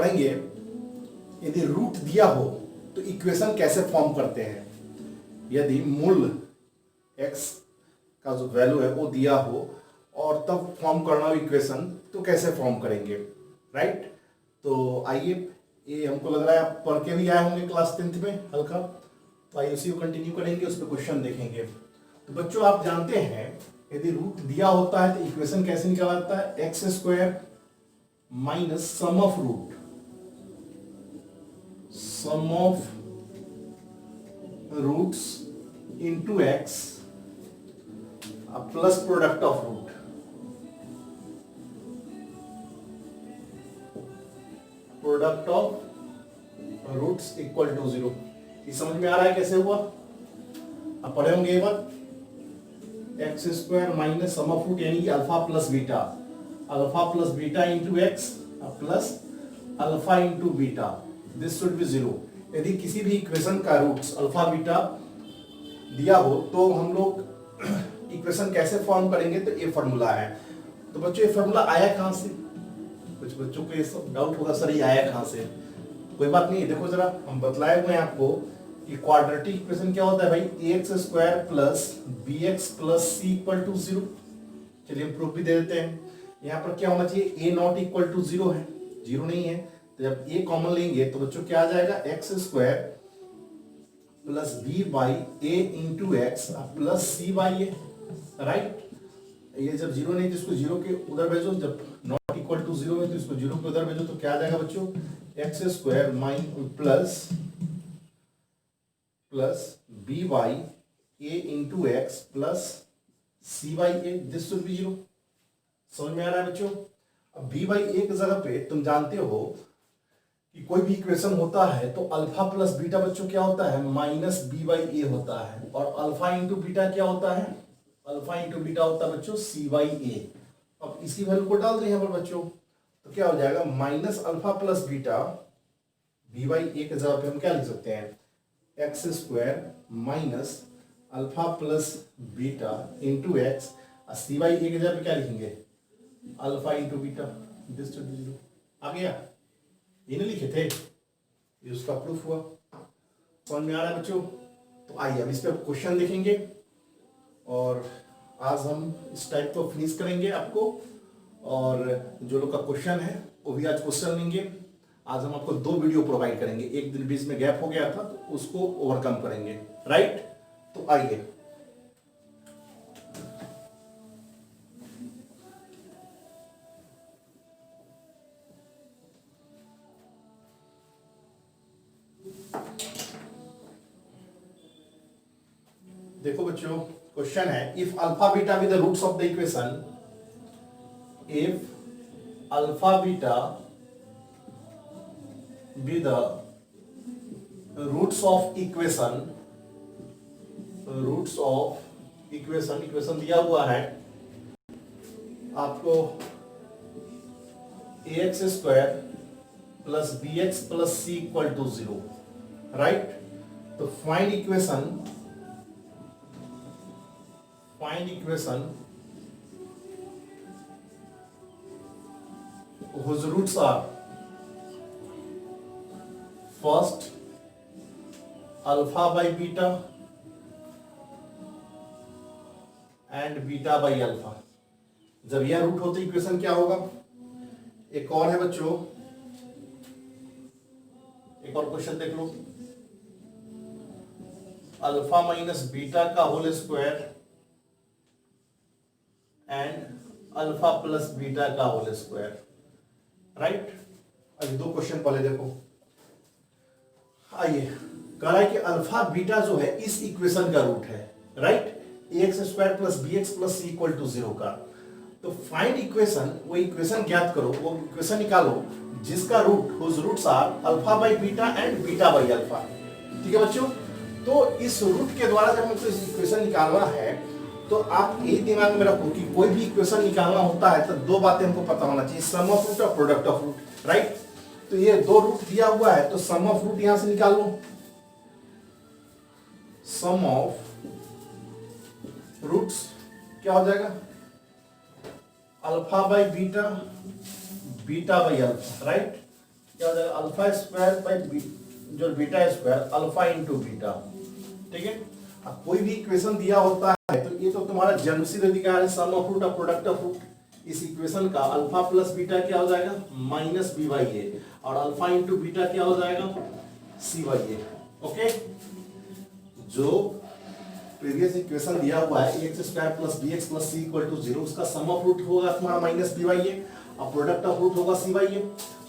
पढ़ेंगे यदि रूट दिया हो तो इक्वेशन कैसे फॉर्म करते हैं। यदि मूल x का जो वैल्यू है वो दिया हो और तब फॉर्म करना हो इक्वेशन, तो कैसे फॉर्म करेंगे, राइट। तो आइए, ये हमको लग रहा है आप पढ़ के भी आए होंगे क्लास 10th में हल्का, तो आइए उसी को कंटिन्यू करेंगे, उस पर क्वेश्चन देखेंगे। तो बच्चों आप जानते हैं यदि रूट दिया होता है तो इक्वेशन कैसे निकालता है, x square minus sum of root, sum of roots into x plus product of root, product of roots equal to 0। ये समझ में आ रहा है कैसे हुआ, अब पढ़े होंगे ये बात। X square minus sum of root यानी कि alpha plus beta into x plus alpha into beta, this should be 0। यदि किसी भी इक्वेशन का रूट्स अल्फा बीटा दिया हो तो हम लोग इक्वेशन कैसे फॉर्म करेंगे, तो ये फॉर्मूला है। तो बच्चों ये फॉर्मूला आया कहां से, कुछ बच्चों को ये सब डाउट होगा सर ये आया कहां से। कोई बात नहीं, देखो जरा हम बतलाए हुए हैं आपको कि क्वाड्रेटिक इक्वेशन क्या होता है भाई, ax square plus bx plus c equal to 0। चलिए हम प्रूफ भी दे देते हैं। यहाँ पर क्या होना चाहिए, a नॉट इक्वल टू 0 है, 0 नहीं है, तो जब a कॉमन लेंगे तो बच्चों क्या आ जाएगा, x square plus b by a into x plus c by a, right. ये जब 0 नहीं तो इसको 0 के उधर भेजो, जब नॉट इक्वल टू 0 है तो इसको 0 के उधर भेजो, तो क्या आ जाएगा बच्चों, x square plus b by a into x plus c by a, this should be 0। समझ में आ रहा है बच्चों। अब बी बाई ए की जगह पे तुम जानते हो कि कोई भी इक्वेशन होता है तो अल्फा प्लस बीटा बच्चों क्या होता है, माइनस बी बाई ए होता है, और अल्फा इंटू बीटा क्या होता है, अल्फा इंटू बीटा होता है बच्चों सी बाई ए। अब इसकी वैल्यू को डाल दें यहाँ पर बच्चों, तो क्या हो जाएगा, minus alpha plus beta B by A के जगह पे हम क्या लिख सकते हैं, X square minus alpha plus beta into X, C by A के जगह पे क्या लिखेंगे, alpha into beta, this to 0। आ गया, ये नहीं लिखे थे, ये उसका प्रूफ हुआ। समझ में आ रहा है बच्चों। तो आइए अब इस पे क्वेश्चन देखेंगे और आज हम इस टाइप को फिनिश करेंगे आपको, और जो लोग का क्वेश्चन है वो भी आज क्वेश्चन लेंगे। आज हम आपको 2 वीडियो प्रोवाइड करेंगे, एक दिन बीच में गैप हो गया था तो उसको ओवरकम करेंगे, राइट। तो आइए, देखो बच्चों क्वेश्चन है, if alpha beta with the roots of the equation, if alpha beta with the roots of equation दिया हुआ है आपको ax square plus bx plus c equal to 0, right. तो find equation whose roots are first alpha by beta and beta by alpha. जब यह root होती equation क्या होगा, एक और है बच्चों, एक और क्वेश्चन देख लो, अल्फा माइनस बीटा का whole square and alpha plus beta का होल स्क्वायर, राइट। अभी 2 क्वेश्चन पहले देखो। आइए, कह रहा है कि अल्फा बीटा जो है इस इक्वेशन का रूट है, right, x square plus b x plus c equal to 0 का। तो फाइंड इक्वेशन, वो इक्वेशन ज्ञात करो, वो इक्वेशन निकालो जिसका root, whose roots are alpha by beta and beta by alpha. ठीक है बच्चों। तो इस रूट के द्वारा जब हमको इस इक्वेशन निकालना है तो आप ये दिमाग में रखो कि कोई भी इक्वेशन निकालना होता है तो 2 बातें हमको पता होना चाहिए, सम ऑफ रूट और प्रोडक्ट ऑफ रूट, राइट। तो ये 2 रूट दिया हुआ है तो सम ऑफ रूट यहां से निकाल लो, सम ऑफ रूट्स क्या हो जाएगा, alpha by beta, beta by alpha, right. क्या हो जाएगा अल्फा स्क्वायर बाई जो beta square alpha into beta. ठीक है, अब कोई भी इक्वेशन दिया होता है तो ये तो तुम्हारा जन्मसिद्ध अधिकार है सम ऑफ रूट और प्रोडक्ट ऑफ रूट। इस इक्वेशन का अल्फा प्लस बीटा क्या हो जाएगा माइनस बी बाई ए और अल्फा इंटू बीटा क्या हो जाएगा सी बाई ए। ओके, जो प्रीवियस इक्वेशन दिया हुआ है x square plus b x plus c equal to 0, उसका सम ऑफ रूट होगा तुम्हारा माइनस बी बाई ए और प्रोडक्ट ऑफ रूट होगा सी बाई ए।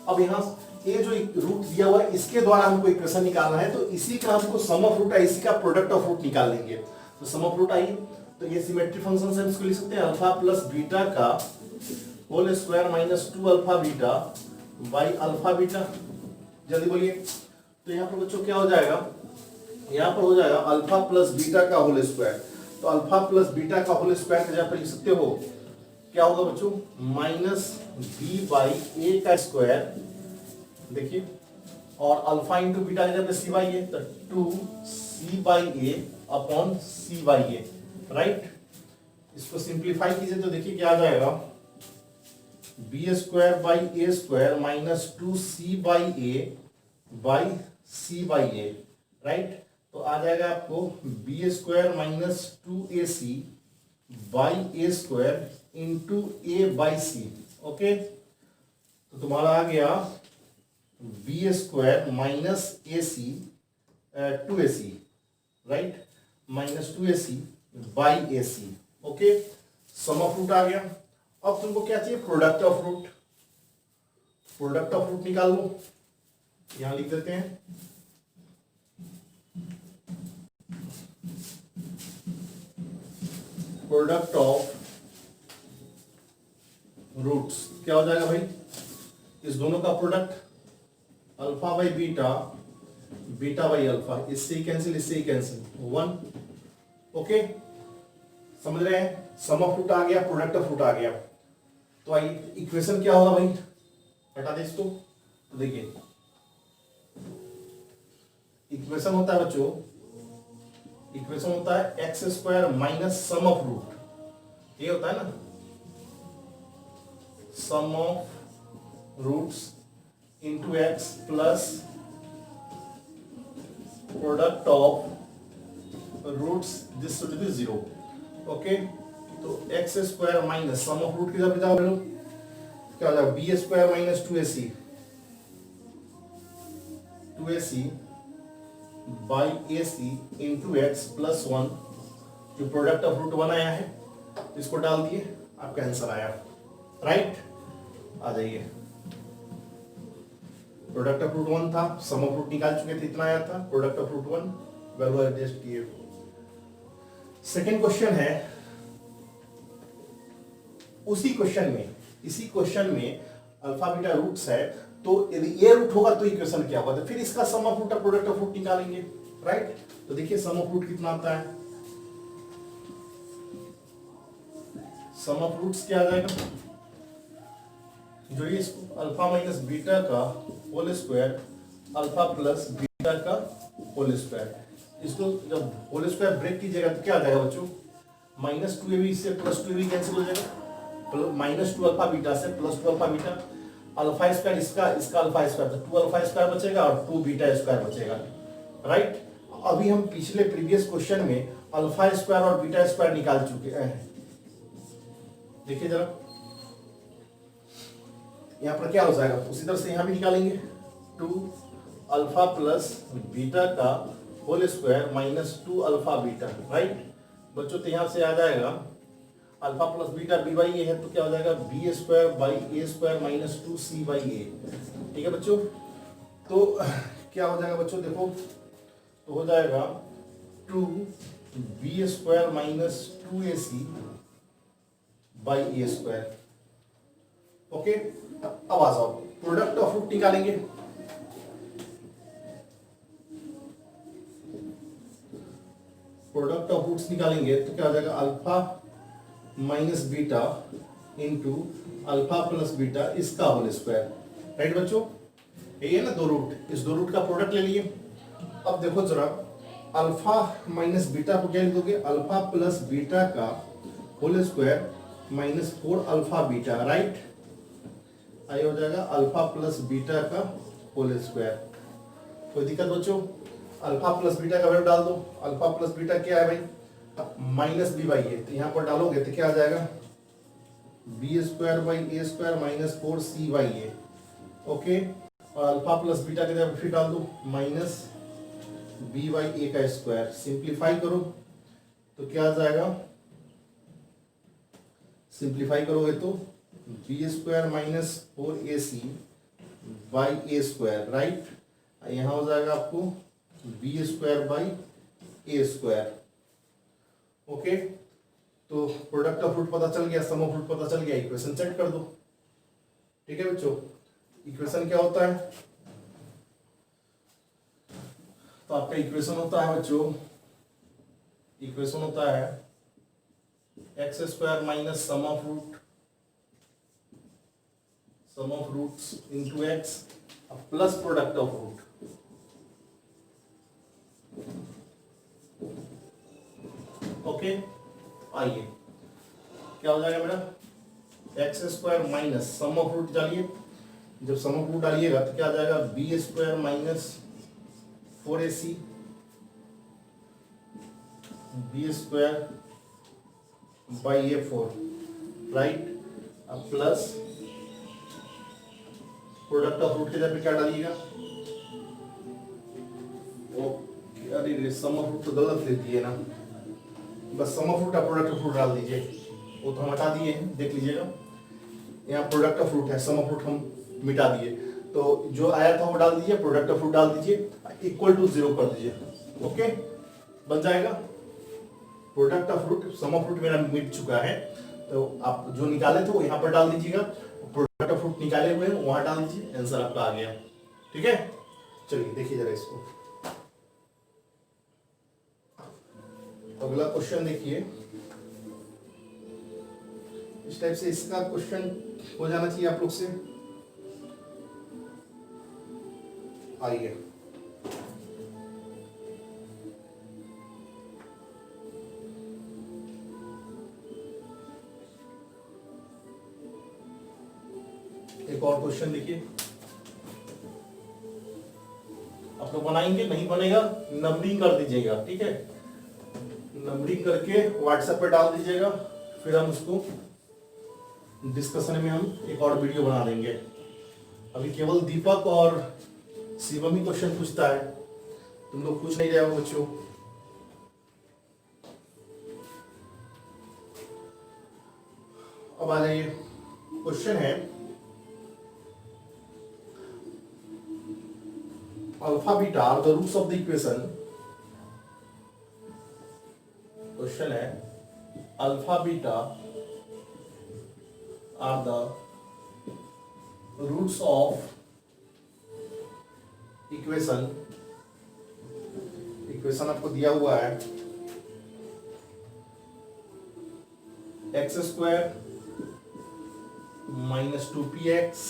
अब यहाँ ये जो रूट दिया हुआ है इसके द्वारा हमको इक्वेशन निकालना है, तो इसी का हमको सम ऑफ रूट है, इसी का प्रोडक्ट ऑफ रूट निकाल लेंगे। तो सम ऑफ रूट आइए, तो ये सिमेट्री फंक्शन से हम इसको लिख सकते हैं अल्फा प्लस बीटा का whole square minus 2 alpha beta by alpha beta. जल्दी बोलिए। तो यहाँ पर बच्चों क्या हो जाएगा, यहाँ पर हो जाएगा अल्फा प्लस बीटा का होल स्क्वायर। तो अल्फा प्लस बीटा का होल स्क्वायर का जहाँ पर लिख सकते हो क्या होगा बच्चों माइनस बी बाई ए का स्क्वायर। देखिए, और अल्फा इंटू बीटा जब सी बाई ए तो 2 by a upon c by a. Right, इसको सिंप्लीफाई कीजिए तो देखिए क्या आ जाएगा b square by a square minus 2c by c by a. Right, तो आ जाएगा आपको b square minus 2ac by a square into a by c. Okay, तो तुम्हारा आ गया b square minus a c 2ac, right, minus 2ac by a c. Okay, sum of root आ गया। अब तुमको क्या चाहिए product of root. Product of root निकाल लो, यहां लिख देते हैं प्रोडक्ट ऑफ रूट्स क्या हो जाएगा भाई, इस दोनों का product alpha by beta, beta by alpha, इससे ही कैंसिल इससे ही कैंसिल 1। ओके, समझ रहे हैं, सम ऑफ रूट आ गया, प्रोडक्ट ऑफ रूट आ गया। तो आइए इक्वेशन क्या होगा भाई, हटा दे इसको। तो देखिए इक्वेशन होता है बच्चों, इक्वेशन होता है x square minus sum of root, ये होता है ना sum of roots into x plus product of roots this should be 0। Okay, तो x square minus sum of root की जब बताओ क्या हो जाएगा b square minus 2ac by a c into x plus 1, जो प्रोडक्ट ऑफ रूट 1 आया है इसको डाल दिए, आपका आंसर आया। राइट, आ जाइए, प्रोडक्ट ऑफ रूट 1 था, सम ऑफ रूट निकाल चुके थे, इतना आया था product of root 1, value adjust किए। सेकेंड क्वेश्चन है, उसी क्वेश्चन में अल्फा बीटा रूट्स है, तो यदि ये रूट होगा तो इक्वेशन क्या होगा, तो फिर इसका सम ऑफ रूट और प्रोडक्ट ऑफ रूट निकालेंगे। राइट, तो देखिए सम ऑफ रूट कितना आता है, सम ऑफ रूट्स क्या आ जाएगा, जो ये इसको अल्फा माइनस बीटा का whole square alpha plus beta का होल स्क्वायर, इसको जब होल स्क्वायर ब्रेक कीजिएगा तो क्या आ जाएगा बच्चों माइनस 2ab से प्लस 2ab कैंसिल हो जाएगा, माइनस 2 अल्फा बीटा से plus 2 alpha beta, alpha square इसका अल्फा स्क्वायर, तो 2 अल्फा स्क्वायर बचेगा और 2 बीटा स्क्वायर बचेगा। राइट, अभी हम पिछले प्रीवियस क्वेश्चन में अल्फा स्क्वायर और बीटा स्क्वायर निकाल चुके हैं, देखिए जरा यहां पर क्या हो जाएगा, उसी तरह से यहां भी निकालेंगे 2 अल्फा प्लस बीटा का whole square minus 2 alpha beta. Right बच्चों, तो यहां से आ जाएगा alpha plus beta B by a है, तो क्या हो जाएगा b square by a square minus 2c by a. ठीक है बच्चों, तो क्या हो जाएगा बच्चों, देखो तो हो जाएगा 2b square minus 2ac by a square. Okay, अब आ जाओ प्रोडक्ट ऑफ रूट निकालेंगे। प्रोडक्ट ऑफ रूट्स निकालेंगे तो क्या हो जाएगा alpha minus beta into alpha plus beta इसका होल स्क्वायर। राइट बच्चों, यही है ना दो रूट, इस दो रूट का प्रोडक्ट ले लिए। अब देखो जरा अल्फा माइनस बीटा को क्या लिख दोगे, अल्फा प्लस बीटा का whole square minus 4 alpha beta. Right, आई हो जाएगा अल्फा प्लस बीटा का होल स्क्वायर। कोई दिक्कत बच्चों? अल्फा प्लस बीटा का वैल्यू डाल दो। अल्फा प्लस बीटा क्या है भाई? Minus b by a. तो यहाँ पर डालोगे तो क्या आ जाएगा? B square by a square minus 4c by a. Okay, और अल्फा प्लस बीटा की जगह फिर डाल दो माइनस बी बाई ए का स्क्वायर। सिंप्लीफाई करो तो क्या आ जाएगा? सिंप्लीफाई करोगे तो b square minus 4ac by a square, right. यहाँ हो जाएगा आपको b square by a square. Okay, तो प्रोडक्ट ऑफ रूट पता चल गया, सम ऑफ रूट पता चल गया, इक्वेशन सेट कर दो। ठीक है बच्चों, इक्वेशन क्या होता है? तो आपका इक्वेशन होता है बच्चों, इक्वेशन होता है x square minus sum of roots into x plus product of root. Okay, आइए क्या हो जाएगा मेरा? X square minus sum of root डालिए। जब सम ऑफ रूट डालिएगा तो क्या आ जाएगा? B square minus 4ac b square by a 4, right. अब प्लस प्रोडक्ट ऑफ रूट के जगह पे क्या डालिएगा? ओके, अरे सम ऑफ रूट तो गलत ले दिए ना, बस सम ऑफ रूट और प्रोडक्ट ऑफ रूट डाल दीजिए। वो तो हम हटा दिए हैं, देख लीजिएगा। यहाँ प्रोडक्ट ऑफ रूट है, सम ऑफ रूट हम मिटा दिए। तो जो आया था वो डाल दीजिए, प्रोडक्ट ऑफ रूट डाल दीजिए, इक्वल टू 0 कर दीजिए। ओके, बन जाएगा product of root. Sum of root मेरा मिट चुका है, तो आप जो निकाले थे वो यहाँ पर डाल दीजिएगा, प्रोडक्ट ऑफ रूट निकाले हुए हैं वहां डाल दीजिए, आंसर आपका आ गया। ठीक है, चलिए देखिए जरा इसको। अगला क्वेश्चन देखिए, इस टाइप से इसका क्वेश्चन हो जाना चाहिए आप लोग से। आइए एक और क्वेश्चन देखिए, आप लोग बनाएंगे, नहीं बनेगा नंबरिंग कर दीजिएगा। ठीक है, नंबरिंग करके व्हाट्सएप पे डाल दीजिएगा, फिर हम उसको डिस्कशन में हम एक और वीडियो बना देंगे। अभी केवल दीपक और शिवम ही क्वेश्चन पूछता है, तुम लोग पूछ नहीं रहे हो बच्चों। अब आ जाइए, क्वेश्चन है alpha beta are the roots of the equation. Question है alpha beta are the roots of equation. Equation आपको दिया हुआ है x square minus 2px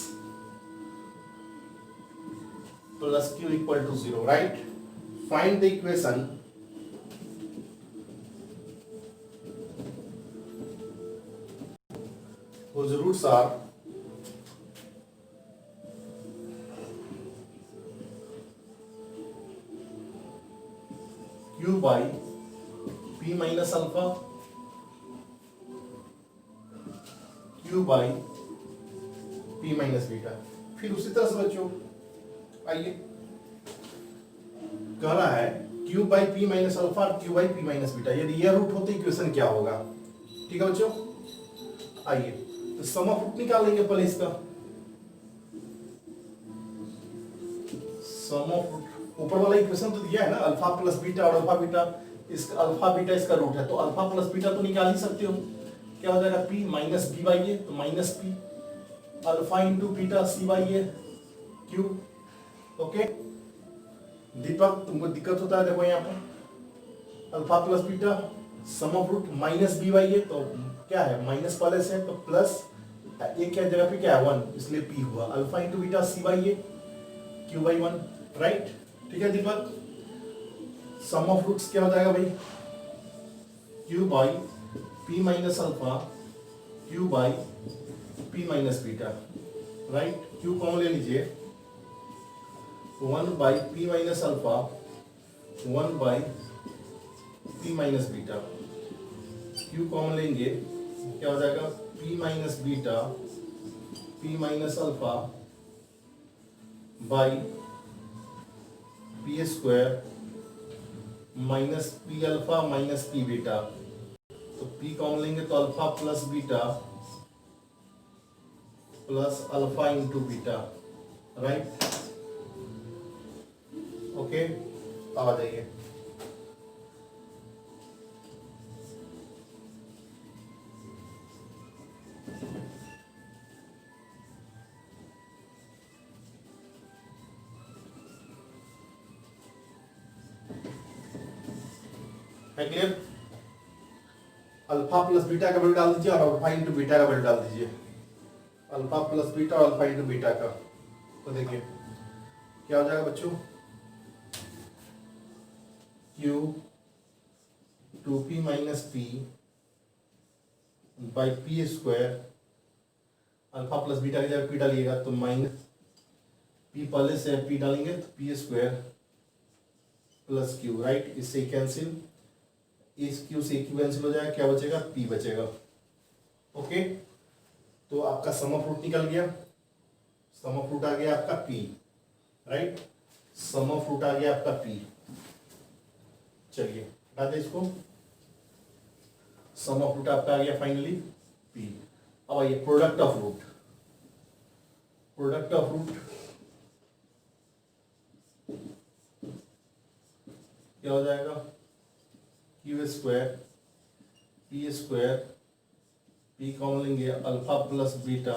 plus q equal to 0, right? Find the equation whose roots are q by p minus alpha, q by p minus beta। फिर उसी तरह से बच्चों आइए, कह रहा है q by p minus alpha और q by p minus beta. यदि यह रूट होते इक्वेशन क्या होगा? ठीक है बच्चों, आइए तो सम ऑफ रूट निकाल लेंगे पहले इसका। सम ऑफ रूट ऊपर वाला इक्वेशन तो दिया है ना, अल्फा प्लस बीटा और अल्फा बीटा, इसका अल्फा बीटा इसका रूट है, तो अल्फा प्लस बीटा तो निकाल ही सकते हो। क्या हो जाएगा? p minus b by a, तो minus p alpha into beta c by a q. Okay, Deepak तुमको दिक्कत होता है, देखो यहाँ पर alpha plus beta sum of root minus b by a, तो क्या है माइनस पहले से, तो प्लस ए क्या जगह पे क्या है 1, इसलिए पी हुआ alpha into beta c by a q by 1, right. ठीक है दीपक, सम ऑफ रूट्स क्या हो जाएगा भाई? Q by p minus alpha q by p minus beta, right. Q common ले लीजिए, 1 by p minus alpha 1 by p minus beta, q common लेंगे क्या हो जाएगा p minus beta p minus alpha by p square minus p alpha minus p beta, तो p common लेंगे तो alpha plus beta plus alpha into beta, right. Okay, आ जाइए। है क्लियर? अल्फा प्लस बीटा का वैल्यू डाल दीजिए और अल्फा इंटू बीटा का वैल्यू डाल दीजिए, अल्फा प्लस बीटा और अल्फा इंटू बीटा का, तो देखिए क्या हो जाएगा बच्चों, Q 2p minus P by p square, alpha plus beta की जगह पी डालिएगा तो माइनस पी पहले से पी डालेंगे तो P square plus Q, right. इससे कैंसिल, इस क्यू से क्यू कैंसिल हो जाएगा, क्या बचेगा पी बचेगा। ओके, तो आपका सम ऑफ रूट निकल गया, सम ऑफ रूट आ गया आपका p, right. Sum of root आ गया आपका पी, चलिए हटा दे इसको, सम ऑफ रूट आपका आ गया फाइनली पी। अब आइए product of root, product of root क्या हो जाएगा क्यू स्क्वायर पी कॉमन लेंगे alpha plus beta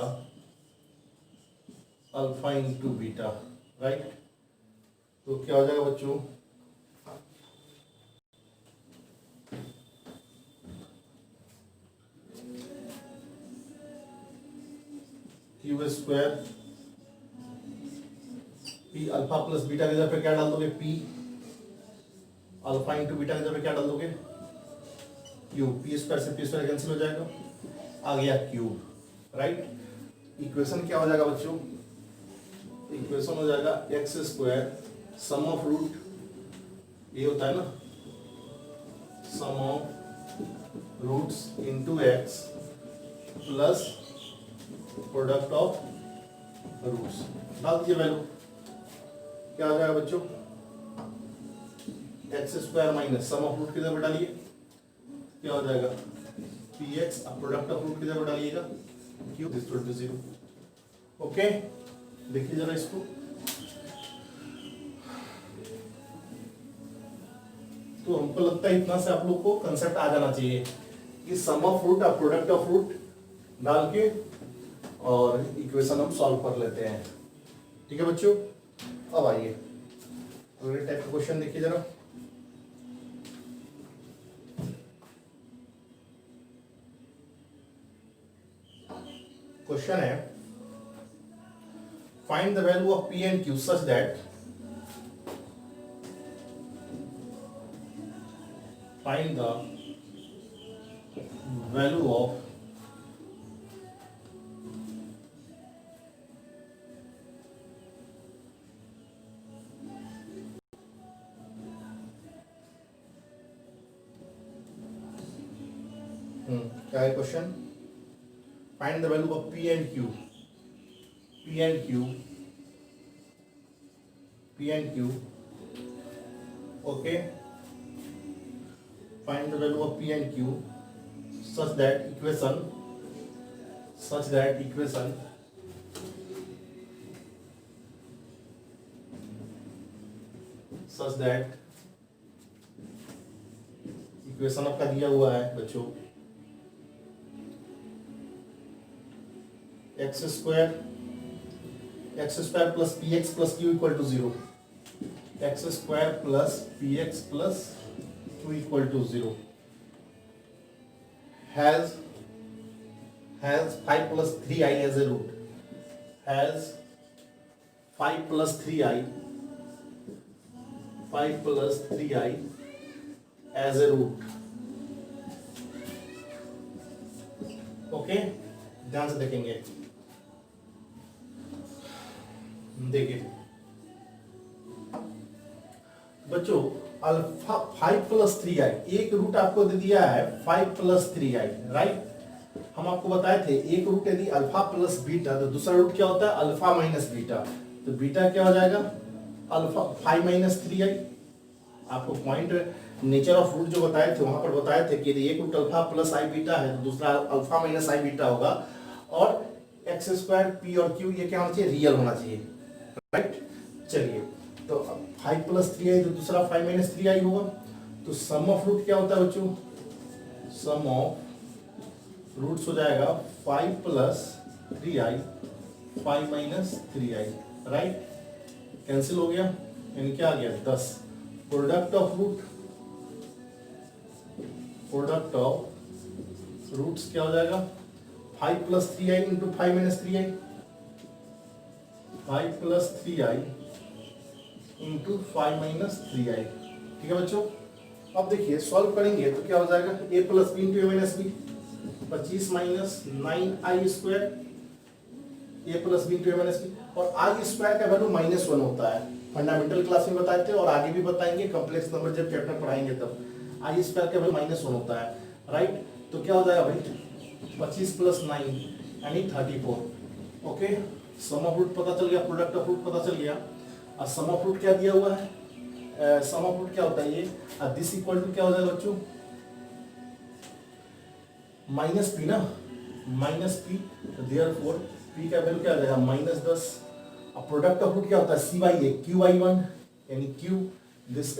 alpha into beta, right. तो क्या हो जाएगा बच्चों, q square p alpha plus beta की जगह पे क्या डाल दोगे पी, अल्फा इंटू बीटा की जगह पे क्या डाल दोगे क्यू, पी स्क्वायर से पी स्क्वायर कैंसिल हो जाएगा, आ गया क्यूब, राइट। इक्वेशन क्या हो जाएगा बच्चों, इक्वेशन हो जाएगा x square sum of root, ये होता है ना sum of roots into x plus product of roots, डाल दीजिए वैल्यू, क्या हो जाएगा बच्चों x square minus sum of root की जगह डालिए, क्या हो जाएगा पी एक्स, अब प्रोडक्ट ऑफ रूट की जगह डालिएगा q, this equal to 0। Okay, देखिए जरा इसको, तो हमको लगता है इतना से आप लोग को कंसेप्ट आ जाना चाहिए कि सम ऑफ रूट और प्रोडक्ट ऑफ रूट डाल के और इक्वेशन हम सॉल्व कर लेते हैं। ठीक है बच्चों, अब आइए अगले टाइप का क्वेश्चन देखिए जरा। क्वेश्चन है find the value of P and Q such that find the value of क्या है question, find the value of P and Q, P and Q, P and Q, okay, find the value of p and q such that equation such that equation आपका दिया हुआ है बच्चों x square plus p x plus q equal to 0, x square plus p x plus q equal to 0 has 5 plus 3i as a root, has 5 plus 3i as a root। Okay, ध्यान से देखेंगे, देखिए बच्चों alpha 5+3i, एक root आपको दे दिया है 5+3i, right. हम आपको बताए थे एक रूट यदि अल्फा प्लस बीटा तो दूसरा रूट क्या होता है अल्फा माइनस बीटा, तो बीटा क्या हो जाएगा अल्फा 5-3i। आपको पॉइंट नेचर ऑफ रूट जो बताए थे वहां पर बताए थे कि यदि एक रूट अल्फा प्लस आई बीटा है तो दूसरा अल्फा माइनस आई बीटा होगा, और एक्स स्क्वायर पी और क्यू ये क्या होना चाहिए रियल होना चाहिए, राइट। चलिए तो 5+3i तो दूसरा 5-3i होगा, तो सम ऑफ रूट क्या होता है बच्चों, सम ऑफ रूट्स हो जाएगा 5+3i 5-3i, राइट। कैंसिल हो गया, यानी क्या आ गया 10। प्रोडक्ट ऑफ रूट्स क्या हो जाएगा 5+3i into 5-3i, 5+3i into 5-3i। ठीक है बच्चों, अब देखिए सॉल्व करेंगे तो क्या हो जाएगा a plus b into a minus b, 25 minus 9i square, a plus b into a minus b, और i स्क्वायर का वैल्यू -1 होता है। फंडामेंटल क्लास में बताए थे और आगे भी बताएंगे, कॉम्प्लेक्स नंबर जब चैप्टर पढ़ाएंगे तब i स्क्वायर का वैल्यू -1 होता है, राइट। तो क्या हो जाएगा भाई 25 + 9 यानी 34। ओके, सम ऑफ रूट पता चल गया, प्रोडक्ट ऑफ रूट पता चल गया। और सम ऑफ रूट क्या दिया हुआ है, सम ऑफ रूट क्या होता है ये, दिस इक्वल टू क्या हो जाएगा बच्चों -p ना, -p, देयरफॉर p का वैल्यू क्या आ जाएगा -10। अब प्रोडक्ट ऑफ रूट क्या होता है cy qy1 यानी q,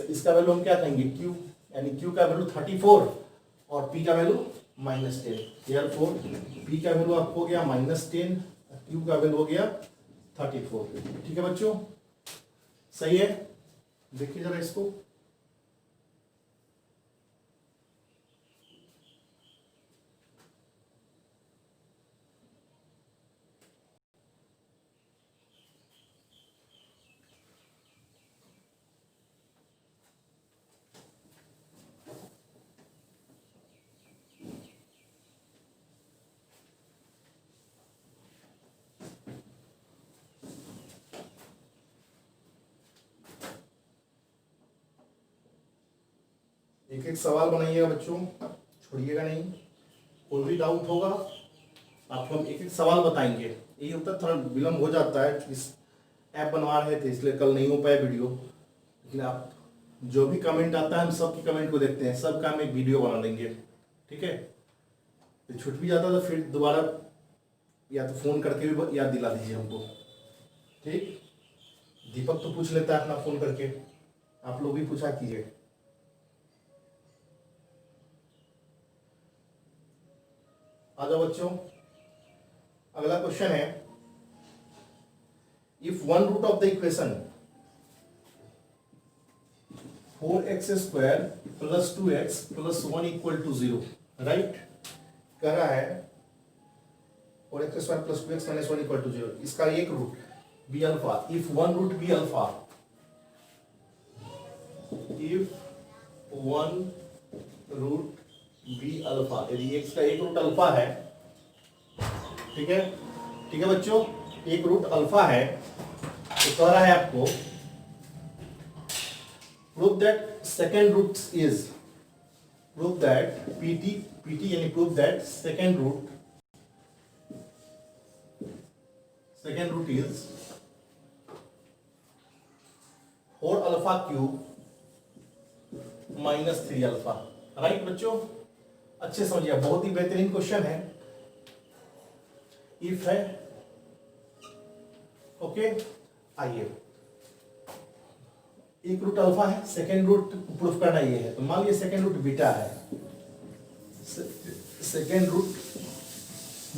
इसका वैल्यू हम क्या कहेंगे q, यानी q का वैल्यू 34 और p का वैल्यू -10, देयरफॉर p का वैल्यू आपको हो गया -10, q का वैल्यू हो गया 34। ठीक है बच्चों, सही है। देखिए जरा इसको, एक एक सवाल बनाइएगा बच्चों, छोड़िएगा नहीं। कोई भी डाउट होगा आपको हम एक एक सवाल बताएंगे। ये होता है थोड़ा विलम्ब हो जाता है, इस ऐप बनवा रहे थे इसलिए कल नहीं हो पाया वीडियो, लेकिन आप जो भी कमेंट आता है हम सबकी कमेंट को देखते हैं, सबका हम एक वीडियो बना देंगे। ठीक है, तो छूट भी जाता तो फिर दोबारा या तो फोन करके भी याद दिला दीजिए हमको। ठीक, दीपक तो पूछ लेता है अपना फोन करके, आप लोग भी पूछा कीजिए। आ जाओ बच्चों, अगला क्वेश्चन है, if one root of the equation 4x² + 2x + 1 = 0, right. कह रहा है 4x² + 2x - 1 = 0, इसका एक root be alpha, if one root be alpha, if one root be alpha, यदि x का एक रूट अल्फा है, ठीक है, ठीक है बच्चों, एक रूट अल्फा है, तो कह रहा है आपको prove that second root is, prove that pt यानी prove that second root is 4α³ - 3α, right बच्चों। अच्छे समझिए, बहुत ही बेहतरीन क्वेश्चन है, इफ है। ओके, आइए, एक रूट अल्फा है, सेकेंड रूट प्रूफ करना ये है, तो मान लीजिए सेकेंड रूट बीटा है, सेकेंड रूट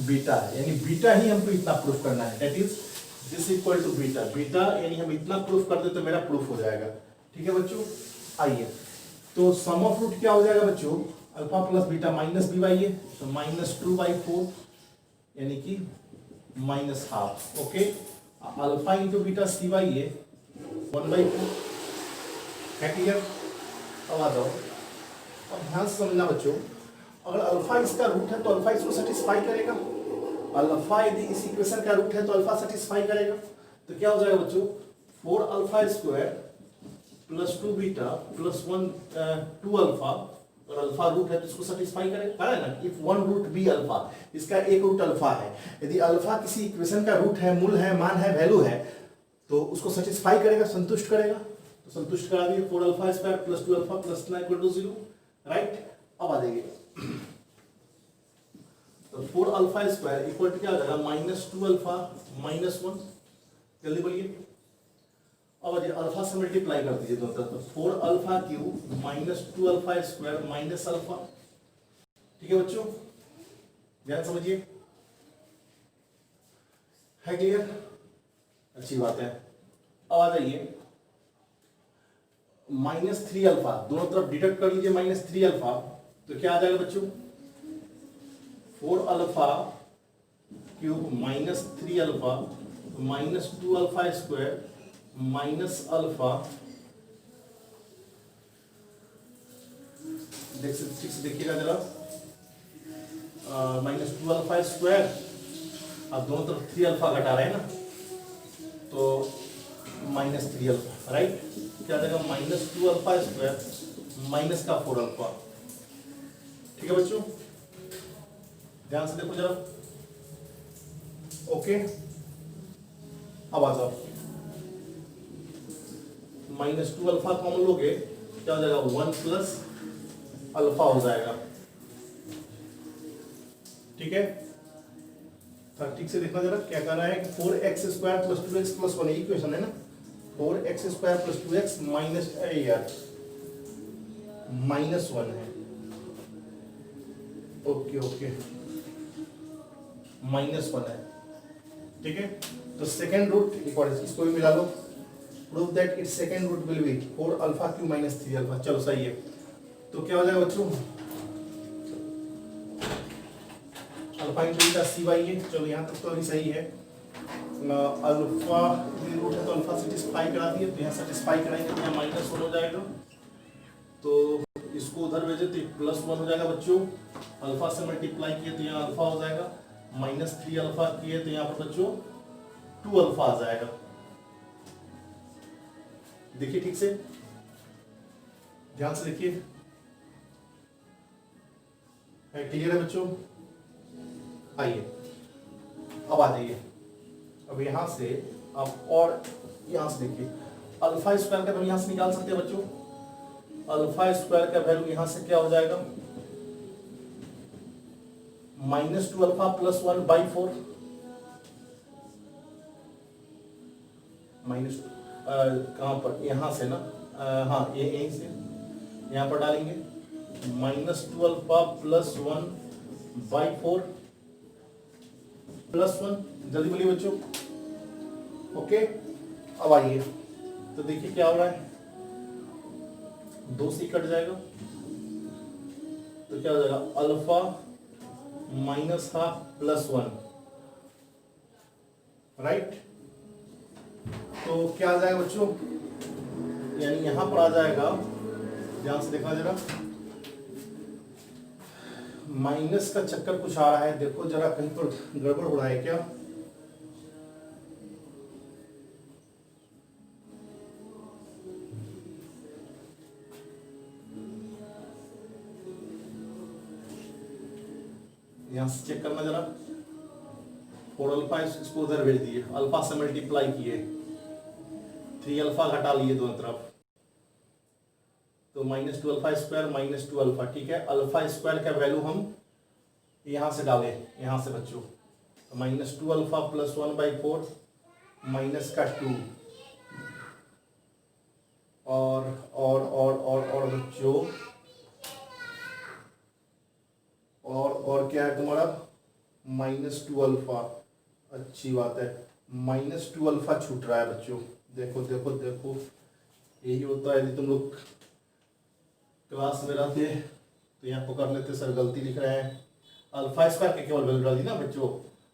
बीटा है, यानी बीटा ही हमको इतना प्रूफ करना है, that is this equal to beta, beta यानी हम इतना प्रूफ कर दे तो मेरा प्रूफ हो जाएगा। ठीक है बच्चों, आइए, तो सम ऑफ रूट क्या हो जाएगा बच्चों, alpha plus beta minus b by a, तो -2/4 यानी कि -½ okay, alpha into beta c by a 1/4 है, क्लियर। अब आ जाओ, अब ध्यान से समझना बच्चों, अगर अल्फा इसका रूट है तो अल्फा इसको सेटिस्फाई करेगा, अल्फा यदि इस इक्वेशन का रूट है तो अल्फा सेटिस्फाई करेगा, तो क्या हो जाएगा बच्चों 4α² प्लस 2 बीटा प्लस 1 2 अल्फा, और अल्फा रूट है तो इसको सेटिस्फाई करेगा ना। If one root be alpha, इसका एक रूट अल्फा है, यदि अल्फा किसी इक्वेशन का रूट है, मूल है, मान है, वैल्यू है, तो उसको सेटिस्फाई करेगा, संतुष्ट करेगा। तो संतुष्ट करा दिए 4 alpha square plus 2 alpha plus 9 equal to 0, right. अब आ जाइए, तो 4 अल्फा स्क्वायर इक्वल टू क्या हो जाएगा, माइनस 2 अल्फा माइनस 1, जल्दी बोलिए। अब अल्फा से मल्टीप्लाई कर दीजिए दोनों तरफ, तो 4 alpha cube minus 2 alpha square minus alpha, ठीक है बच्चों, ध्यान समझिए, है क्लियर, अच्छी बात है। अब आ जाइए माइनस 3 अल्फा, दोनों तरफ डिडक्ट कर लीजिए माइनस 3 अल्फा, तो क्या आ जाएगा बच्चों, 4 alpha cube minus 3 alpha minus 2 alpha square minus alpha, ठीक से देखिएगा जरा, माइनस 2 अल्फा स्क्वायर, अब दोनों तरफ 3 अल्फा घटा रहे हैं ना, तो माइनस 3 अल्फा, राइट, क्या देगा माइनस 2 अल्फा स्क्वायर माइनस का 4 अल्फा, ठीक है बच्चों, ध्यान से देखो जरा, ओके। अब आ जाओ, माइनस 2 अल्फा कॉमन लोगे, क्या हो जाएगा 1 प्लस अल्फा हो जाएगा, ठीक है। ठीक से देखना जरा, क्या कर रहा है, 4x square plus 2x plus 1, equation है ना, 4x square plus 2x minus यार माइनस 1 है, ओके ओके, माइनस 1 है, ठीक है। तो सेकेंड रूट इक्वल, इसको भी मिला लो, prove that it's second root will be 4 alpha q minus 3 alpha, चलो सही है। तो क्या हो जाएगा बच्चों, alpha into beta c by a, चलो यहाँ तक तो अभी सही है। अल्फा रूट है तो अल्फा सेटिस्फाई करा दिए, तो यहाँ सेटिस्फाई कराएंगे तो यहाँ माइनस 1 हो जाएगा, तो इसको उधर भेजे तो प्लस 1 हो जाएगा बच्चों, अल्फा से मल्टीप्लाई किए तो यहाँ अल्फा हो जाएगा, माइनस 3 अल्फा किए तो यहाँ पर बच्चों 2 अल्फा आ जाएगा, देखिए ठीक से, ध्यान से देखिए, क्लियर है बच्चों। आइए अब आ जाइए, अब यहां से आप और यहां से देखिए, अल्फा स्क्वायर का वैल्यू यहां से निकाल सकते हैं बच्चों, अल्फा स्क्वायर का वैल्यू यहां से क्या हो जाएगा, minus 2 alpha plus 1 by 4, minus कहां पर, यहां से ना, हाँ ये यहीं से यहां पर डालेंगे, minus 2 alpha plus 1 by 4 plus 1, जल्दी बोलिए बच्चों, ओके। अब आइए, तो देखिए क्या हो रहा है, 2 से कट जाएगा, तो क्या हो जाएगा alpha minus half plus 1, right. तो क्या आ जाएगा बच्चों, यानी यहां पर आ जाएगा, ध्यान से देखा जरा, माइनस का चक्कर कुछ आ रहा है, देखो जरा कहीं पर गड़बड़ हो रहा है क्या, यहां से चेक करना जरा, 4 अल्फा इसको उधर भेज दिए, अल्फा से मल्टीप्लाई किए, 3 अल्फा घटा लिए दोनों तरफ, तो minus 2 alpha square minus 2 alpha, ठीक है। अल्फा स्क्वायर का वैल्यू हम यहां से डाले, यहां से बच्चों, तो minus 2 alpha plus 1 by 4 minus का 2, और बच्चों, और क्या है तुम्हारा, माइनस 2 अल्फा, अच्छी बात है, माइनस 2 अल्फा छूट रहा है बच्चों, देखो देखो देखो, यही होता है, यदि तुम लोग क्लास में रहते तो यहाँ पकड़ लेते, सर गलती लिख रहे हैं, अल्फा स्क्वायर के केवल वैल्यू डाल दी ना बच्चों,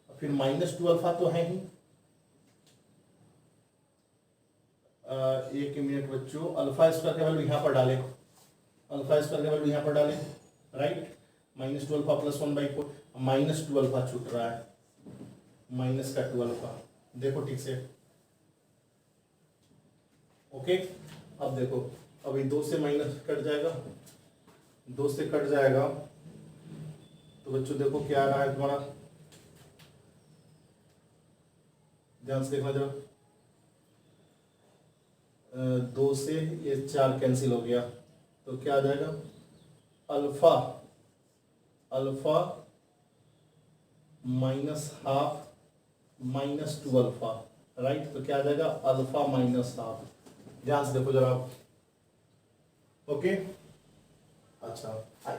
फिर माइनस 2 अल्फा तो है ही, एक मिनट बच्चों, अल्फा स्क्वायर का वैल्यू यहाँ पर डालें, अल्फा स्क्वायर का वैल्यू यहाँ पर डालें, right, minus 2 alpha plus 1 by 4, minus 2 alpha छूट रहा है, माइनस का 2 अल्फा, देखो ठीक से, ओके। अब देखो, अभी 2 से माइनस कट जाएगा, 2 से कट जाएगा, तो बच्चों देखो क्या आ रहा है तुम्हारा, ध्यान से देखना जरा। 2 से ये 4 कैंसिल हो गया, तो क्या आ जाएगा, alpha alpha minus half minus 2 alpha, right. तो क्या आ जाएगा, अल्फा माइनस हाफ। ध्यान से देखो जरा आप, ओके। अच्छा,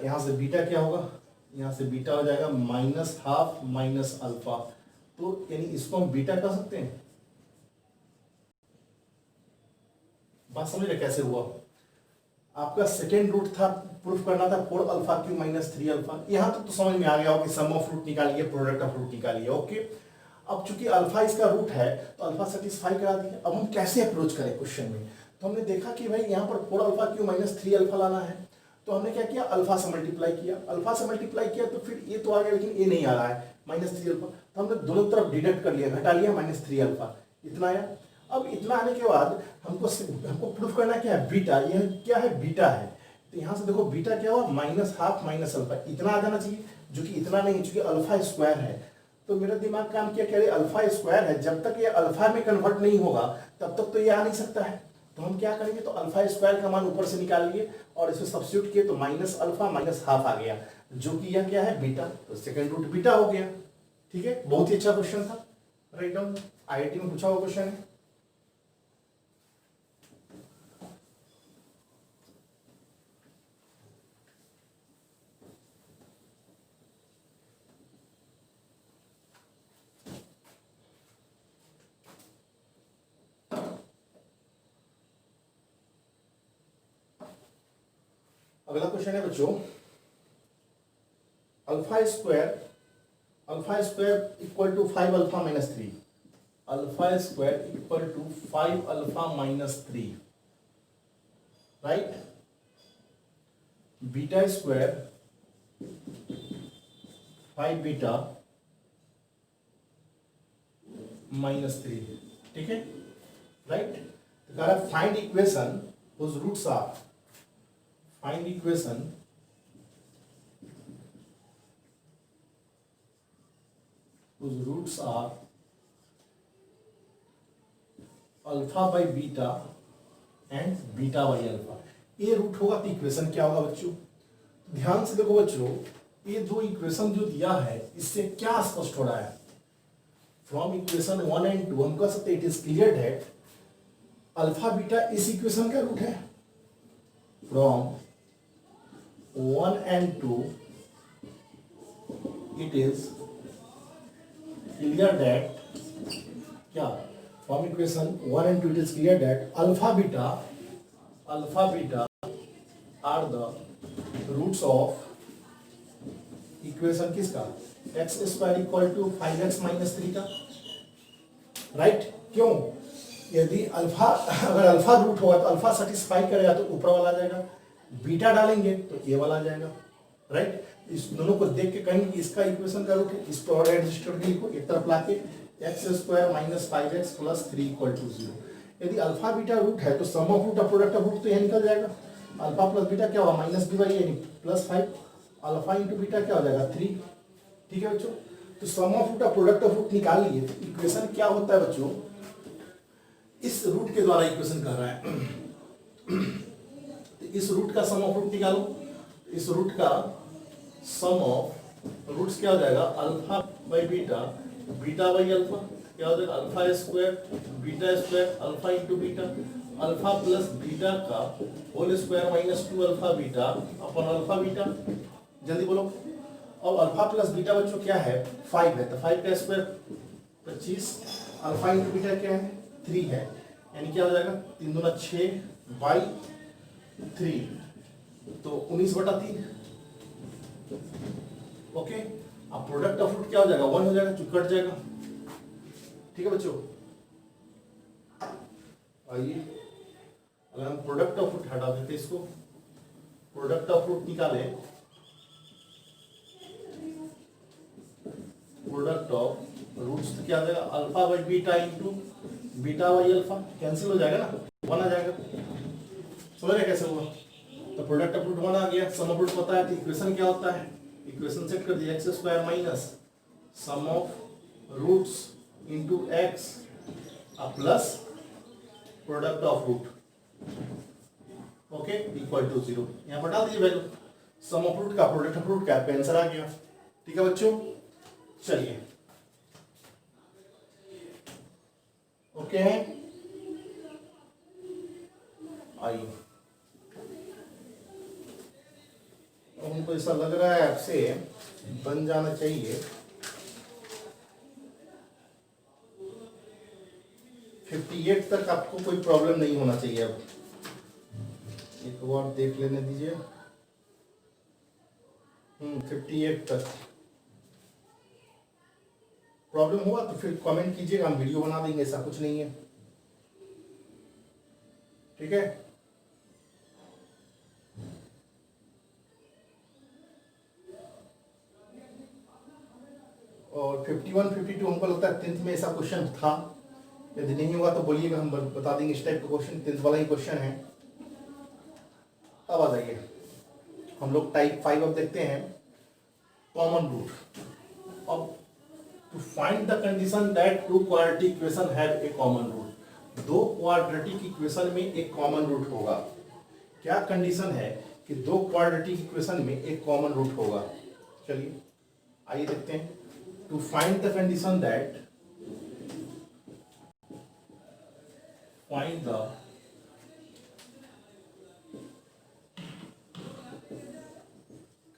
यहाँ से बीटा क्या होगा, यहाँ से बीटा हो जाएगा माइनस हाफ माइनस अल्फा, तो यानी इसको हम बीटा कर सकते हैं। बात समझ रहे कैसे हुआ, आपका सेकेंड रूट था, प्रूफ करना था 4 अल्फा क्यू माइनस 3 अल्फा। यहां तक तो समझ में आ गया होगा कि सम ऑफ रूट निकालिए, प्रोडक्ट ऑफ रूट निकालिए, ओके। अब चूंकि अल्फा इसका रूट है तो अल्फा सेटिस्फाई करा दिया। अब हम कैसे अप्रोच करें क्वेश्चन में, तो हमने देखा कि भाई यहाँ पर 4 अल्फा क्यू माइनस 3 अल्फा लाना है, तो हमने क्या किया, अल्फा से मल्टीप्लाई किया, अल्फा से मल्टीप्लाई किया तो फिर ये तो आ गया, लेकिन ये नहीं आ रहा है -3 अल्फा, तो हमने दोनों तरफ डिडक्ट कर लिया, घटा लिया, -3 अल्फा, इतना आया। अब इतना आने के बाद हमको प्रूफ करना क्या है, बीटा, यह क्या है, बीटा है। तो यहाँ से देखो बीटा क्या हुआ, माइनस हाफ माइनस अल्फा, इतना आ जाना चाहिए, जो कि इतना नहीं है, चूंकि अल्फा स्क्वायर है। तो मेरा दिमाग काम किया, कह रहे अल्फा स्क्वायर है, जब तक ये अल्फा में कन्वर्ट नहीं होगा तब तक तो ये आ नहीं सकता है। तो हम क्या करेंगे, तो अल्फा स्क्वायर का मान ऊपर से निकाल लिए और इसे सब्स्टिट्यूट किए, तो माइनस अल्फा माइनस हाफ आ गया, जो कि यह क्या है, बीटा। तो सेकंड रूट बीटा हो गया। ठीक है, बहुत ही अच्छा क्वेश्चन था, राइट डाउन, IIT में पूछा हुआ क्वेश्चन है। अगला क्वेश्चन है बच्चों, alpha square equal to 5 alpha minus 3, alpha square equal to 5 alpha minus 3, right. Beta square 5 beta minus 3, ठीक है, राइट। तो कह रहा है find equation whose roots are, find equation whose roots are alpha by beta and beta by alpha. ये root होगा तो equation क्या होगा बच्चों, ध्यान से देखो बच्चों, ये दो इक्वेशन जो दिया है इससे क्या स्पष्ट हो रहा है, फ्रॉम इक्वेशन 1 एंड 2 हम कह सकते हैं it is clear that alpha beta इस इक्वेशन का रूट है। From 1 and 2 it is clear that क्या, from equation 1 and 2 it is clear that alpha beta are the roots of equation किसका, x square equal to 5x minus 3 का, right. क्यों, यदि alpha, अगर alpha root होगा तो alpha satisfy करेगा तो ऊपर वाला आ जाएगा, बीटा डालेंगे तो ये वाला आ जाएगा, राइट। इस दोनों को देख के कहेंगे कि इसका इक्वेशन का रूट है, इसको और रजिस्टर के लिखो, एक तरफ लाके x square minus 5x plus 3 equal to 0। यदि अल्फा बीटा रूट है तो सम ऑफ रूट और प्रोडक्ट ऑफ रूट तो यह निकल जाएगा, अल्फा प्लस बीटा क्या होगा, माइनस बी बाई यानी प्लस 5, अल्फा इंटू बीटा क्या हो जाएगा 3, ठीक है बच्चों। तो सम ऑफ रूट और प्रोडक्ट ऑफ रूट निकाल लिए, तो इक्वेशन क्या होता है बच्चों, इस रूट के द्वारा इक्वेशन कर रहा है। तो इस रूट का सम ऑफ रूट निकालो, इस रूट का सम ऑफ रूट्स क्या हो जाएगा, alpha by beta, beta by alpha क्या हो जाएगा, alpha square beta square alpha into beta, alpha plus beta का whole square minus 2 alpha beta अपन अल्फा बीटा, जल्दी बोलो। और अल्फा प्लस बीटा बच्चों क्या है, 5 है, तो 5 का स्क्वायर 25, अल्फा इंटू बीटा क्या है 3 है, यानी क्या हो जाएगा 3 दूना 6 बाई 3, तो 19/3, ओके। अब प्रोडक्ट ऑफ रूट क्या हो जाएगा 1 हो जाएगा, जो कट जाएगा, ठीक है बच्चों। आइए अगर हम प्रोडक्ट ऑफ रूट हटा देते, इसको प्रोडक्ट ऑफ रूट निकाले, प्रोडक्ट ऑफ रूट्स तो क्या आ जाएगा, alpha by beta into beta by alpha, cancel हो जाएगा ना, 1 आ जाएगा, समझ रहे कैसे हुआ? तो प्रोडक्ट ऑफ रूट 1 आ गया, सम ऑफ रूट पता है, तो इक्वेशन क्या होता है? इक्वेशन सेट कर दिया, x square minus sum of roots into x plus product of root, okay, equal to 0। यहां पर डाल दीजिए वैल्यू, सम ऑफ रूट का प्रोडक्ट ऑफ रूट का, आपका आंसर आ गया। ठीक है बच्चों, चलिए ओके है, आइए। हमको ऐसा लग रहा है आपसे बन जाना चाहिए 58 तक, आपको कोई प्रॉब्लम नहीं होना चाहिए। अब एक बार देख लेने दीजिए। 58 तक प्रॉब्लम हुआ तो फिर कमेंट कीजिएगा, हम वीडियो बना देंगे, ऐसा कुछ नहीं है। ठीक है, और 51 52 हमको लगता है 10th में ऐसा क्वेश्चन था, यदि नहीं हुआ तो बोलिएगा, हम बता देंगे। इस टाइप का क्वेश्चन 10th वाला ही क्वेश्चन है। अब आ जाइए, हम लोग टाइप 5 अब देखते हैं, कॉमन रूट। अब to find the condition that two quadratic equation have a common root, दो क्वाड्रेटिक इक्वेशन में एक कॉमन रूट होगा। क्या कंडीशन है कि दो क्वाड्रेटिक इक्वेशन में एक कॉमन रूट होगा? चलिए आइए देखते हैं। To find the condition that, find the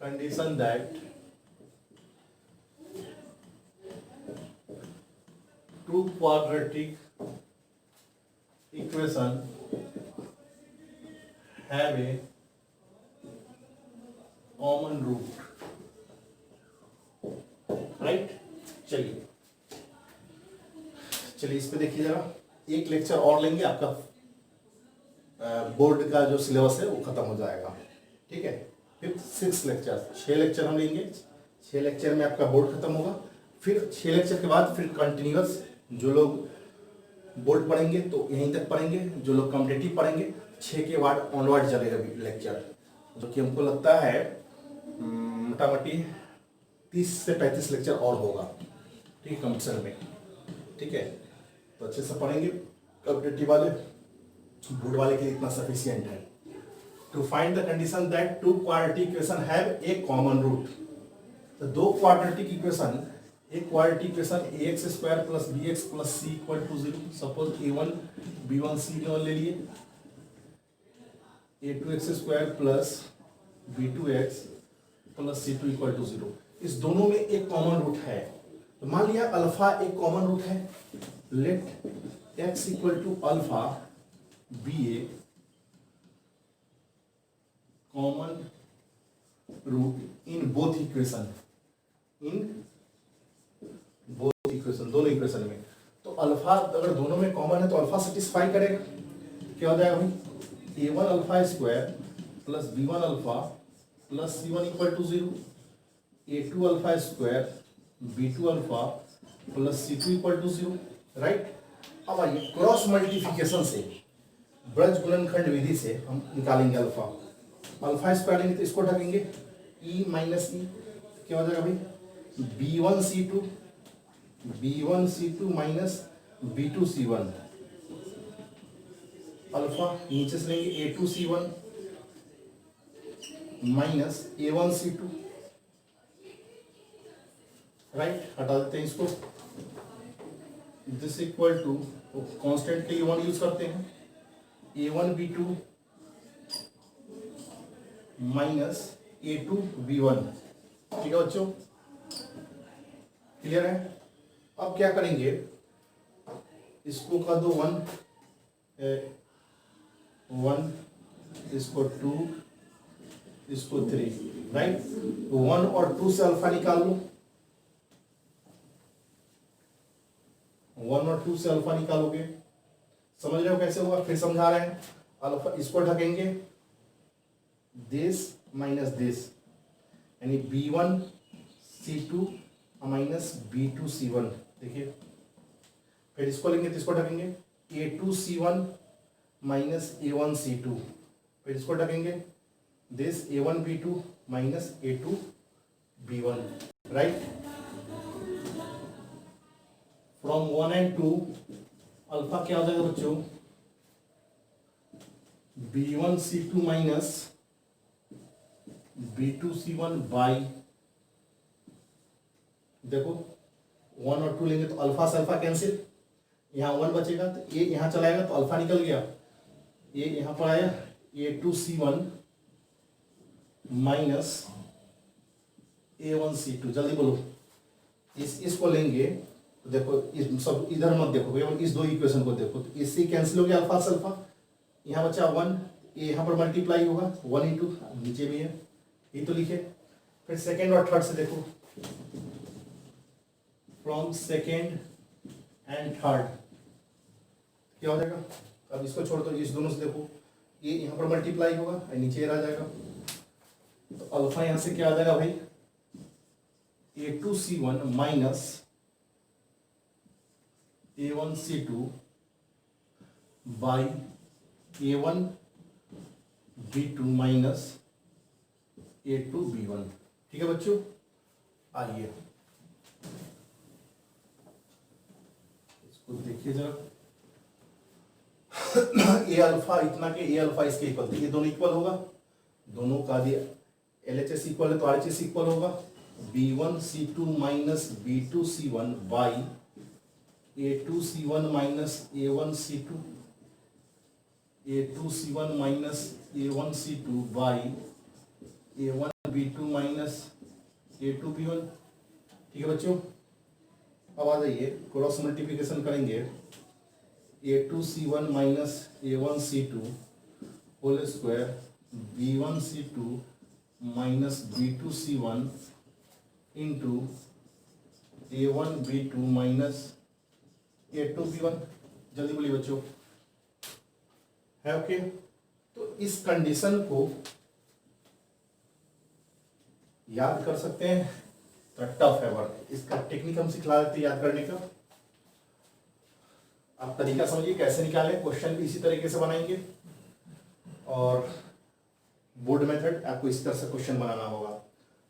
condition that two quadratic equation have a common root, right? चलिए इस पे देखिए जरा, एक लेक्चर और लेंगे, आपका बोर्ड का जो सिलेबस है वो खत्म हो जाएगा। ठीक है, फिर 6 लेक्चर, 6 लेक्चर हम लेंगे, 6 लेक्चर में आपका बोर्ड खत्म होगा। फिर 6 लेक्चर के बाद फिर कंटिन्यूअस, जो लोग बोर्ड पढ़ेंगे तो यहीं तक पढ़ेंगे, जो लोग कॉम्पिटिटिव पढ़ेंगे 6 के बाद ऑनवर्ड चलेगा लेक्चर, जो कि हमको लगता है मोटा मोटी 30 से 35 लेक्चर और होगा। ठीक है, कंपटीशन में। ठीक है, तो अच्छे से पढ़ेंगे, कॉम्पिटिटिव वाले, बोर्ड वाले के लिए इतना सफिशियंट है। To find the condition that two quadratic equation have a common root, तो दो quadratic equation, एक quadratic equation ax square plus bx plus c equal to 0, suppose a1 b1 c1 ले लिए, a2x square plus b2x plus c2 equal to 0, इस दोनों में एक common root है। तो मान लिया अल्फा एक कॉमन रूट है, let x equal to alpha be a common root in both equation, दोनों इक्वेशन में। तो अल्फा अगर दोनों में कॉमन है तो अल्फा सेटिस्फाई करेगा। क्या हो जाएगा भाई, a1 alpha square plus b1 alpha plus c1 equal to 0, a2 alpha square b2 alpha plus c2 equal to 0, right. अब आइए क्रॉस मल्टीप्लिकेशन से, ब्रज गुणनखंड विधि से हम निकालेंगे अल्फा। अल्फा स्क्वायर लेंगे तो इसको ढकेंगे, ई माइनस ई, क्या हो जाएगा भाई, b one c two minus b two सी1, अल्फा नीचे से लेंगे a2 सी1 माइनस a1 सी2, राइट। हटा देते हैं इसको, this equal to, constantly a1 use करते हैं, a1 b2 minus a2 b1। ठीक है बच्चों, क्लियर है। अब क्या करेंगे, इसको कर दो 1, इसको 2, इसको 3, राइट। 1 और 2 से अल्फा निकाल लो, 1 और 2 से अल्फा निकालोगे, समझ रहे हो कैसे होगा? फिर समझा रहे हैं, अल्फा इसको ढकेंगे, दिस माइनस दिस, यानी b1 c2 minus b2 c1। देखिए, फिर इसको लेंगे तो इसको ढकेंगे, a2 c1 minus a1 c2, फिर इसको रखेंगे this a1b2 minus a2b1, right. From 1 and 2 alpha क्या हो जाएगा बच्चों, b1c2 माइनस b2c1 बाई, देखो 1 और 2 लेंगे तो अल्फा से अल्फा कैंसिल, यहाँ 1 बचेगा तो ये यहाँ चलाएगा तो अल्फा निकल गया, ये यहाँ पर आया a2c1 माइनस a1c2, जल्दी बोलो। इसको लेंगे तो देखो इस सब इधर मत देखो, केवल इस दो इक्वेशन को देखो, तो इससे कैंसिल हो गया अल्फा से अल्फा, यहाँ बचा 1, ये यहाँ पर मल्टीप्लाई होगा 1 इंटू, नीचे भी है ये तो लिखे। फिर सेकेंड और थर्ड से देखो, फ्रॉम सेकेंड एंड थर्ड क्या हो जाएगा, अब इसको छोड़ दो, इस दोनों से देखो, ये यहाँ पर मल्टीप्लाई होगा और नीचे रह जाएगा, तो अल्फा यहाँ से क्या आ जाएगा भाई, a2c1 minus a1c2 by a1b2 minus a2b1। ठीक है बच्चों, आइए इसको देखिए जरा। ए अल्फा इतना के ए अल्फा इसके इक्वल, ये दोनों इक्वल होगा, दोनों का दिया LHS इक्वल है तो RHS इक्वल होगा, b1c2 minus b2c1 by a2c1 minus a1c2, a2c1 minus a1c2 by a1b2 minus a2b1। ठीक है बच्चों, अब आ जाइए क्रॉस मल्टीप्लिकेशन करेंगे, a2c1 minus a1c2 whole square b1c2 minus b2c1 into a1b2 minus a2b1। जल्दी बोलिए बच्चों, है ओके। तो इस कंडीशन को याद कर सकते हैं, तो टफ है वर्क, इसका टेक्निक हम सिखला देते हैं याद करने का। आप तरीका समझिए कैसे निकालें, क्वेश्चन भी इसी तरीके से बनाएंगे और बोर्ड मेथड आपको इस तरह से क्वेश्चन बनाना होगा,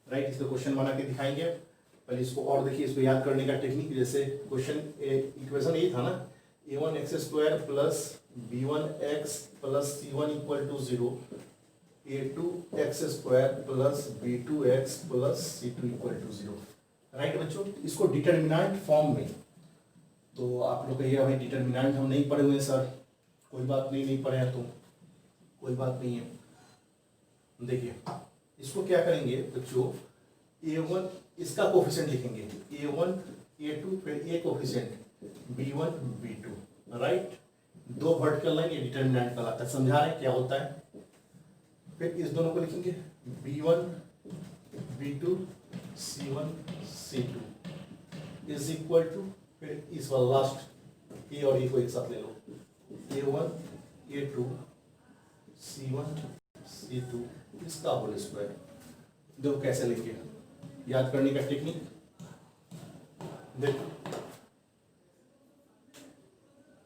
राइट। इसको क्वेश्चन बना के दिखाएंगे, पहले इसको और देखिए, इसको याद करने का टेक्निक। जैसे क्वेश्चन इक्वेशन ये था ना, a1x² plus b1x plus c1 equal to 0, a2x² plus b2x plus c2 equal to 0, right बच्चों। इसको डिटर्मिनेंट फॉर्म में, तो आप लोग कहिए भाई डिटर्मिनेंट हम नहीं पढ़े हुए हैं सर, कोई बात नहीं, नहीं पढ़े हैं तो कोई बात नहीं है। देखिए इसको क्या करेंगे बच्चों, a1 इसका कोफिशिएंट लिखेंगे, a1 a2 फिर a coefficient b1 b2, right. दो वर्टिकल लाइन ये डिटर्मिनेंट कहलाता है, समझा रहे हैं क्या होता है। फिर इस दोनों को लिखेंगे b1 b2 c1 c2 is equal to, फिर इस वाला लास्ट ए और ए को एक साथ ले लो, a1 a2 c1 c2 इसका होल स्क्वायर। देखो कैसे लिखे, याद करने का टेक्निक देखो।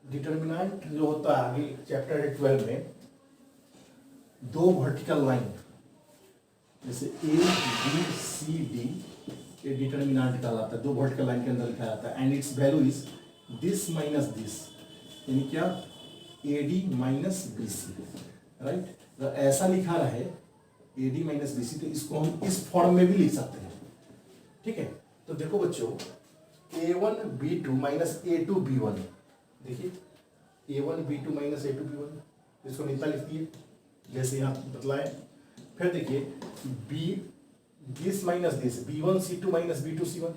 डिटर्मिनेंट जो होता है आगे चैप्टर 12 में, दो वर्टिकल लाइन जैसे ए बी सी डी, ये डिटर्मिनेंट कहलाता है, दो वर्टिकल लाइन के अंदर लिखा जाता है, and its value is this minus this, यानी क्या, a d minus b c, right. तो ऐसा लिखा रहा है a d minus b c, तो इसको हम इस फॉर्म में भी लिख सकते हैं, ठीक है। तो देखो बच्चों, a1 b2 minus a2 b1, देखिए a1 b2 minus a2 b1, इसको नीचा लिख दिए जैसे यहाँ बतलाए। फिर देखिए this minus this, b1 c2 minus b2 c1,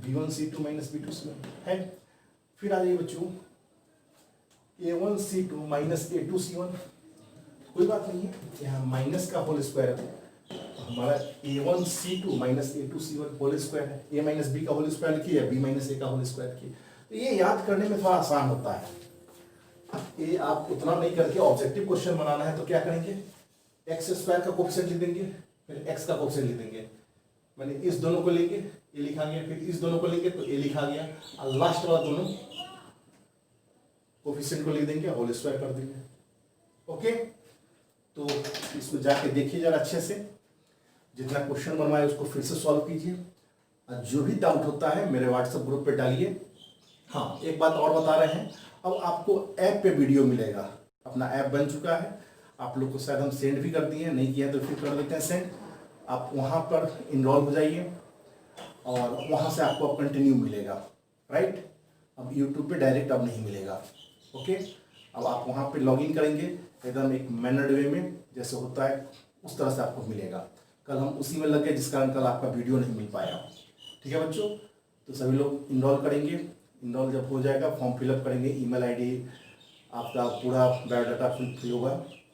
b1 c2 minus b2 c1 है। फिर आ जाइए बच्चों a1 c2 minus a2 c1, कोई बात नहीं है, यहाँ माइनस का होल स्क्वायर है, तो हमारा a1 c2 minus a2 c1 whole square है, a माइनस बी का होल स्क्वायर लिखिए या b माइनस a का होल स्क्वायर लिखिए। तो ये याद करने में थोड़ा आसान होता है, ये आप उतना नहीं करके ऑब्जेक्टिव क्वेश्चन बनाना है तो क्या करेंगे, एक्स स्क्वायर का कोफिशिएंट लिख देंगे, फिर एक्स का कोफिशिएंट लिख देंगे, मैंने इस दोनों को लेंगे ये लिखा गया, फिर इस दोनों को लेंगे तो ये लिखा गया, और लास्ट वाला दोनों कोफिशिएंट को लिख देंगे, होल स्क्वायर कर देंगे, ओके। तो इसमें जाके देखिए जरा अच्छे से, जितना क्वेश्चन बनवाए उसको फिर से सॉल्व कीजिए, और जो भी डाउट होता है मेरे व्हाट्सएप ग्रुप पे डालिए। हाँ, एक बात और बता रहे हैं, अब आपको ऐप पे वीडियो मिलेगा। अपना ऐप बन चुका है, आप लोग को शायद हम सेंड भी कर दिए हैं, नहीं किया तो फिर कर देते हैं सेंड। आप वहाँ पर इनरोल हो जाइए और वहाँ से आपको अब कंटिन्यू मिलेगा, राइट। अब यूट्यूब पे डायरेक्ट अब नहीं मिलेगा, ओके। अब आप वहाँ पे लॉगिन करेंगे एकदम एक मैनर्ड वे में, जैसे होता है उस तरह से आपको मिलेगा। कल हम उसी में लग गए जिस कारण कल आपका वीडियो नहीं मिल पाया। ठीक है बच्चों, तो सभी लोग इनरोल करेंगे। इनरोल जब हो जाएगा फॉर्म फिलअप करेंगे, ईमेल आईडी आपका पूरा बायोडाटा फिल होगा,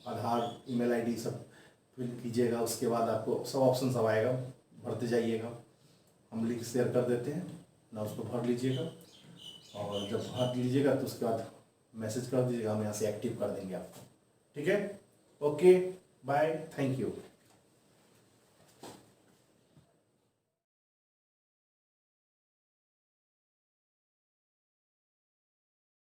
आधार ईमेल आईडी सब फिल कीजिएगा। उसके बाद आपको सब ऑप्शन सब आएगा, भरते जाइएगा। हम लिंक शेयर कर देते हैं ना, उसको भर लीजिएगा, और जब भर लीजिएगा तो उसके बाद मैसेज कर दीजिएगा, हम यहाँ से एक्टिव कर देंगे आपको। ठीक है, ओके, बाय, थैंक यू।